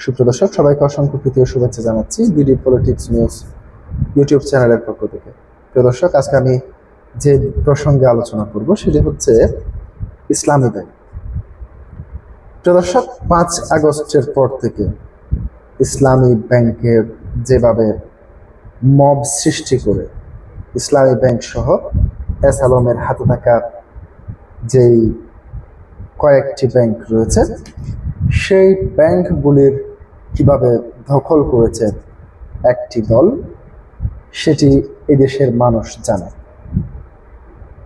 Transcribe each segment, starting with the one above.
সুপ্রিয় দর্শক, সবাইকে অসংখ্য প্রীতি ও শুভেচ্ছা জানাচ্ছি বিডি পলিটিক্স নিউজ ইউটিউব চ্যানেলের পক্ষ থেকে। প্রিয় দর্শক, আজকে আমি যে প্রসঙ্গে আলোচনা করব সেটি হচ্ছে ইসলামী ব্যাংক। প্রিয় দর্শক, 5 আগস্টের পর থেকে ইসলামী ব্যাংকের যেভাবে মব সৃষ্টি করে ইসলামী ব্যাংক সহ এস আলমের হাতে থাকা যেই কয়েকটি ব্যাংক রয়েছে সেই ব্যাংকগুলির কিভাবে দখল করেছে একটি দল, সেটি এদেশের মানুষ জানে।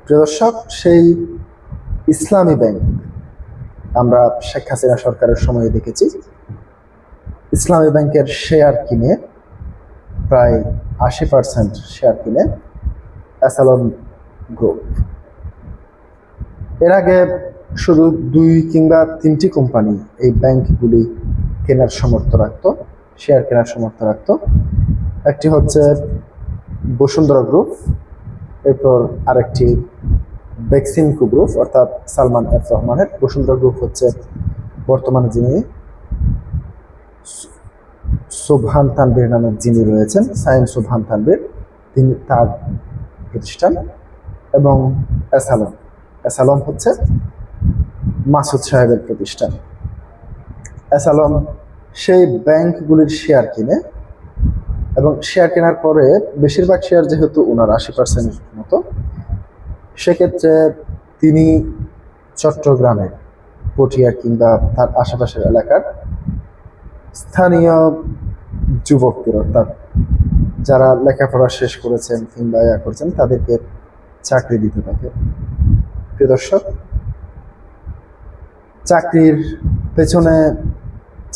প্রিয় দর্শক, সেই ইসলামী ব্যাংক আমরা শেখ হাসিনা সরকারের সময়ে দেখেছি ইসলামী ব্যাংকের শেয়ার কিনে প্রায় 80% শেয়ার কিনে এস আলম গ্রুপ। এর আগে শুধু 2 কিংবা 3টি কোম্পানি এই ব্যাংকগুলি কেনার সামর্থ্য রাখত, শেয়ার কেনার সামর্থ্য রাখত। একটি হচ্ছে বসুন্ধরা গ্রুপ, এরপর আরেকটি বেক্সিমকো গ্রুপ অর্থাৎ সালমান এফ রহমানের। বসুন্ধরা গ্রুপ হচ্ছে বর্তমানে যিনি সোবহান তানভীর নামে যিনি রয়েছেন, সাইন সোবহান তানভীর, তিনি তার প্রতিষ্ঠান। এবং এস আলম হচ্ছে মাসুদ সাহেবের প্রতিষ্ঠান। এস আলম সেই ব্যাংকগুলির শেয়ার কিনে এবং শেয়ার কেনার পরে বেশিরভাগ শেয়ার যেহেতু ওনার 80% মতো, সেক্ষেত্রে তিনি চট্টগ্রামের পটিয়া কিংবা তার আশেপাশের এলাকার স্থানীয় যুবকদের অর্থাৎ যারা লেখাপড়া শেষ করেছেন কিংবা করছেন তাদেরকে চাকরি দিতে থাকে। প্রিয় দর্শক, চাকরির পেছনে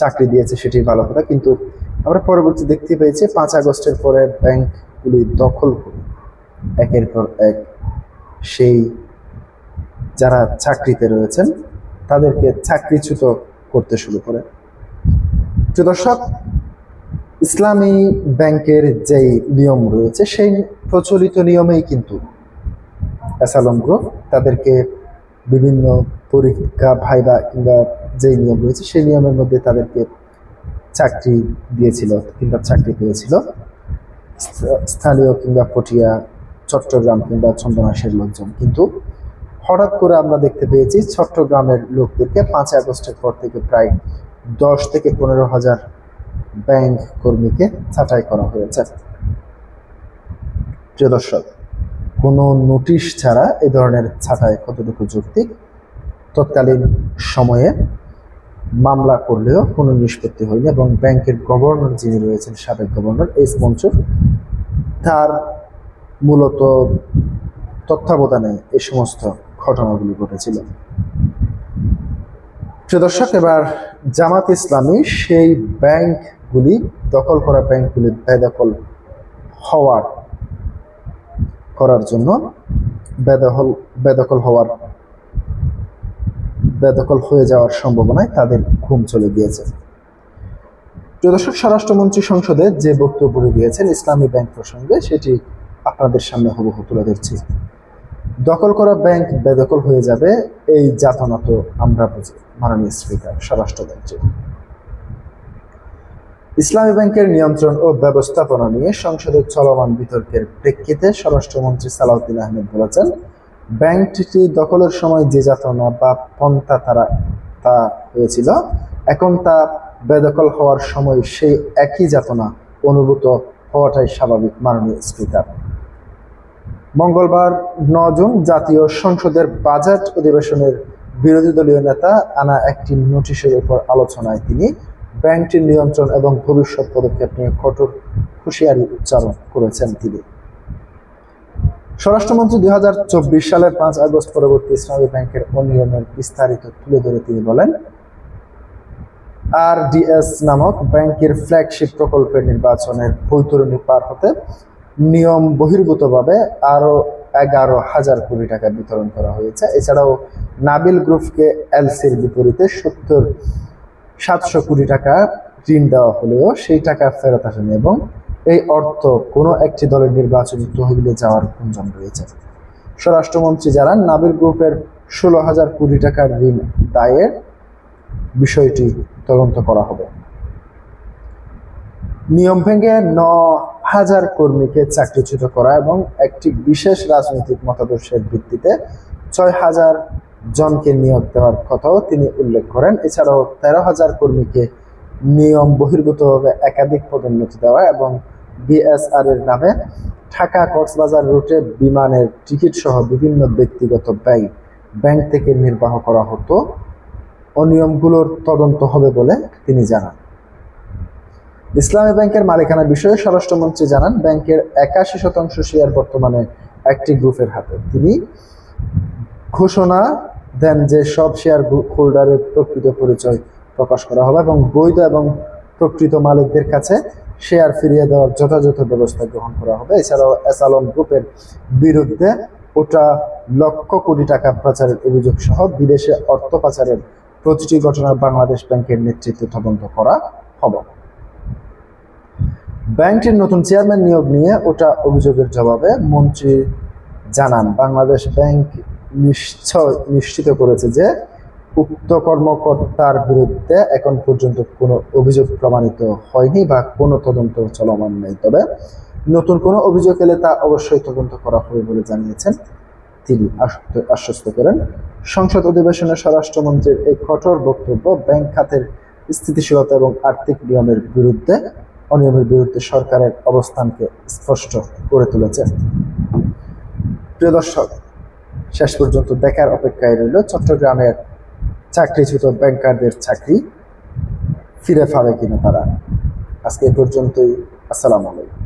চাকরি দিয়েছে সেটি ভালো কথা, কিন্তু আমরা পরবর্তী দেখতে পেয়েছি 5 আগস্টের পরে ব্যাংকগুলি দখল করে একের পর এক সেই যারা চাকরিতে রয়েছেন তাদেরকে চাকরিচ্যুত করতে শুরু করে। প্রিয় দর্শক, ইসলামী ব্যাংকের যেই নিয়ম রয়েছে সেই প্রচলিত নিয়মেই কিন্তু এস আলম গ্রুপ তাদেরকে বিভিন্ন পরীক্ষা ভাইবা কিংবা যেই নিয়ম রয়েছে সেই নিয়মের মধ্যে তাদেরকে চাকরি দিয়েছিল কিংবা চাকরি পেয়েছিল স্থানীয় কিংবা পটিয়া, চট্টগ্রাম কিংবা চন্দনাশের লোকজন। কিন্তু হঠাৎ করে আমরা দেখতে পেয়েছি চট্টগ্রামের লোকদেরকে 5 আগস্টের পর থেকে প্রায় 10 থেকে 15 হাজার ব্যাংক কর্মীকে ছাঁটাই করা হয়েছে। প্রিয় দর্শক, কোনো নোটিশ ছাড়া এই ধরনের ছাঁটাই কতটুকু যৌক্তিক? তৎকালীন সময়ে মামলা করলেও কোনো নিষ্পত্তি হয়নি এবং ব্যাংকের গভর্নর যিনি রয়েছেন, সাবেক গভর্নর এস মনসুর, তার মূলত তত্ত্বাবধানে এই সমস্ত ঘটনাগুলি ঘটেছিল। প্রিয় দর্শক, এবার জামাত ইসলামী সেই ব্যাংকগুলি দখল করা ব্যাংকগুলি বেদখল হয়ে যাওয়ার সম্ভাবনায় তাদের ঘুম চলে গিয়েছে। প্রিয় দর্শক, স্বরাষ্ট্রমন্ত্রী সংসদে যে বক্তব্য দিয়েছেন ইসলামী ব্যাংক প্রসঙ্গে সেটি আপনাদের সামনে হুবহু তুলে ধরছি। দখল করা ব্যাংক বেদখল হয়ে যাবে, এই যাতনা তো আমরা বুঝি। মাননীয় স্পিকার স্বরাষ্ট্রমন্ত্রী ইসলামী ব্যাংকের নিয়ন্ত্রণ ও ব্যবস্থাপনা নিয়ে সংসদে চলমান বিতর্কের প্রেক্ষিতে স্বরাষ্ট্রমন্ত্রী সালাউদ্দিন আহমেদ বলেছেন, ব্যাংকটি দখলের সময় যে যাতনা বা পন্থা তা হয়েছিল, এখন তা বেদখল হওয়ার সময় সেই একই যাতনা অনুভূত হওয়াটাই স্বাভাবিক। মাননীয় স্পিকার মঙ্গলবার 9 জুন জাতীয় সংসদের বাজেট অধিবেশনের বিরোধী দলীয় নেতা আনা একটি নোটিশের উপর আলোচনায় তিনি ব্যাংকটির নিয়ন্ত্রণ এবং ভবিষ্যৎ পদক্ষেপ নিয়ে কঠোর হুঁশিয়ারি উচ্চারণ করেছেন। তিনি স্বরাষ্ট্রমন্ত্রী 2024 সালের 5 আগস্ট পরবর্তী ইসলামী ব্যাংকের অনিয়মের বিস্তারিত তুলে ধরে তিনি বলেন, RDS নামক ব্যাংকের ফ্ল্যাগশিপ প্রকল্পের নির্বাচনের বৈতরণী পার হতে নিয়ম বহির্ভূতভাবে আরও 11,000 কোটি টাকা বিতরণ করা হয়েছে। এছাড়াও নাবিল গ্রুপকে এলসির বিপরীতে 700 কোটি টাকা ঋণ দেওয়া হলেও সেই টাকা ফেরত আসেনি এবং এই অর্থ কোনো একটি দলের নির্বাচনী তহবিলে যাওয়ার গুঞ্জন রয়েছে। স্বরাষ্ট্রমন্ত্রী জানান, নাবিল গ্রুপের 16,000 কোটি টাকার ঋণ দায়ের বিষয়টি তদন্ত করা হবে। নিয়ম ভেঙে 9,000 কর্মীকে চাকরিচ্যুত করা এবং একটি বিশেষ রাজনৈতিক মতাদর্শের ভিত্তিতে 6,000 জনকে নিয়োগ দেওয়ার কথাও তিনি উল্লেখ করেন। এছাড়াও 13,000 কর্মীকে নিয়ম বহির্ভূতভাবে একাধিক পদোন্নতি দেওয়া এবং বিএসআর এর নামে ঢাকা কক্সবাজার রুটে বিমানের টিকিট সহ বিভিন্ন ব্যক্তিগত ব্যয় ব্যাংক থেকে নির্বাহ করা হতো। অনিয়মগুলোর তদন্ত হবে বলে তিনি জানান। ইসলামী ব্যাংকের মালিকানা বিষয়ে স্বরাষ্ট্রমন্ত্রী জানান, ব্যাংকের 81% শেয়ার বর্তমানে একটি গ্রুপের হাতে। তিনি ঘোষণা দেন যে সব শেয়ার হোল্ডারের প্রকৃত পরিচয় প্রকাশ করা হবে এবং বৈধ এবং প্রকৃত মালিকদের কাছে শেয়ার ফিরিয়ে দেওয়ার যথাযথ ব্যবস্থা গ্রহণ করা হবে। এছাড়াও এসালন গ্রুপের বিরুদ্ধে ওটা লক্ষ কোটি টাকা পাচারের অভিযোগ সহ বিদেশে অর্থ পাচারের প্রতিটি ঘটনার বাংলাদেশ ব্যাংকের নেতৃত্বে তদন্ত করা হবে। ব্যাংকটির নতুন চেয়ারম্যান নিয়োগ নিয়ে ওটা অভিযোগের জবাবে মন্ত্রী জানান, বাংলাদেশ ব্যাংক নিশ্চিত করেছে যে উক্ত কর্মকর্তার বিরুদ্ধে এখন পর্যন্ত কোনো অভিযোগ প্রমাণিত হয়নি বা কোনো তদন্ত চলমান নেই। তবে নতুন কোনো অভিযোগ এলে তা অবশ্যই তদন্ত করা হবে বলে জানিয়েছেন তিনি। আশ্বস্ত করেন, সংসদ অধিবেশনে স্বরাষ্ট্রমন্ত্রীর এই কঠোর বক্তব্য ব্যাংক খাতের স্থিতিশীলতা এবং আর্থিক অনিয়মের বিরুদ্ধে সরকারের অবস্থানকে স্পষ্ট করে তুলেছে। প্রিয় দর্শক, শেষ পর্যন্ত দেখার অপেক্ষায় রইল চট্টগ্রামের চাকরিচ্যুত ব্যাংকারদের চাকরি ফিরে পাবে কিনা তারা। আজকে এ পর্যন্তই। আসসালামু আলাইকুম।